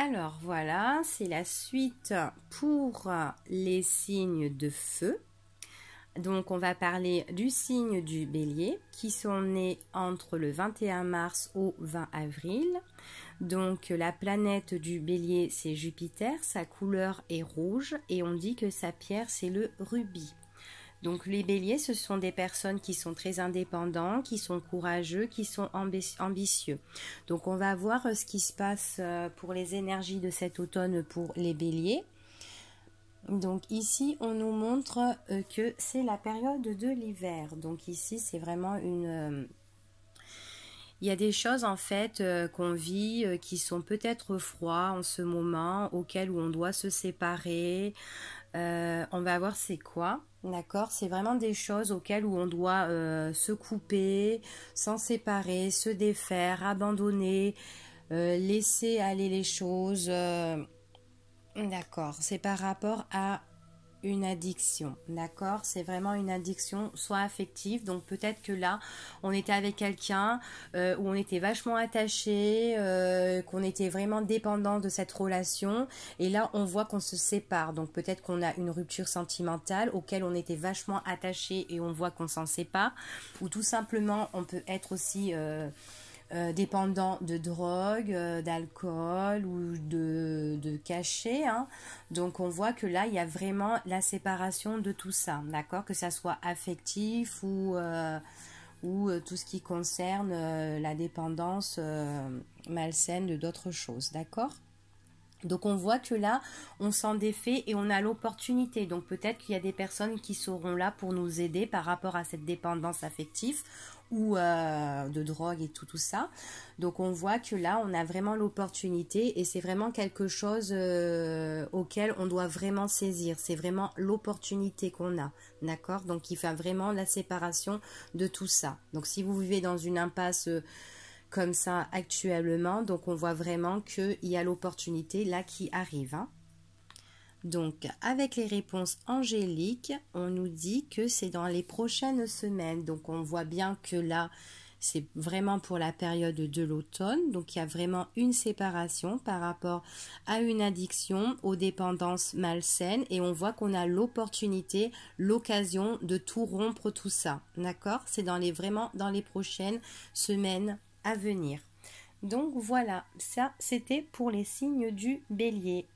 Alors voilà, c'est la suite pour les signes de feu. Donc on va parler du signe du Bélier qui sont nés entre le 21 mars au 20 avril. Donc la planète du Bélier c'est Jupiter, sa couleur est rouge et on dit que sa pierre c'est le rubis. Donc les béliers, ce sont des personnes qui sont très indépendants, qui sont courageux, qui sont ambitieux. Donc on va voir ce qui se passe pour les énergies de cet automne pour les béliers. Donc ici, on nous montre que c'est la période de l'hiver. Donc ici, c'est vraiment une... Il y a des choses en fait qu'on vit qui sont peut-être froids en ce moment, auxquelles où on doit se séparer. On va voir c'est quoi, d'accord? C'est vraiment des choses auxquelles où on doit se couper, s'en séparer, se défaire, abandonner, laisser aller les choses. D'accord, c'est par rapport à une addiction, d'accord? C'est vraiment une addiction, soit affective, donc peut-être que là, on était avec quelqu'un où on était vachement attaché, qu'on était vraiment dépendant de cette relation, et là, on voit qu'on se sépare, donc peut-être qu'on a une rupture sentimentale auquel on était vachement attaché et on voit qu'on s'en sépare, ou tout simplement, on peut être aussi... dépendant de drogue, d'alcool ou de cachet. Hein. Donc on voit que là, il y a vraiment la séparation de tout ça, d'accord? Que ça soit affectif ou tout ce qui concerne la dépendance malsaine de d'autres choses, d'accord? Donc on voit que là, on s'en défait et on a l'opportunité. Donc peut-être qu'il y a des personnes qui seront là pour nous aider par rapport à cette dépendance affective ou de drogue et tout ça. Donc on voit que là, on a vraiment l'opportunité et c'est vraiment quelque chose auquel on doit vraiment saisir. C'est vraiment l'opportunité qu'on a, d'accord? Donc il fait vraiment la séparation de tout ça. Donc si vous vivez dans une impasse... comme ça actuellement, donc on voit vraiment qu'il y a l'opportunité là qui arrive. Hein. Donc avec les réponses angéliques, on nous dit que c'est dans les prochaines semaines. Donc on voit bien que là, c'est vraiment pour la période de l'automne. Donc il y a vraiment une séparation par rapport à une addiction, aux dépendances malsaines. Et on voit qu'on a l'opportunité, l'occasion de tout rompre tout ça. D'accord? C'est vraiment dans les prochaines semaines à venir. Donc voilà, ça c'était pour les signes du Bélier.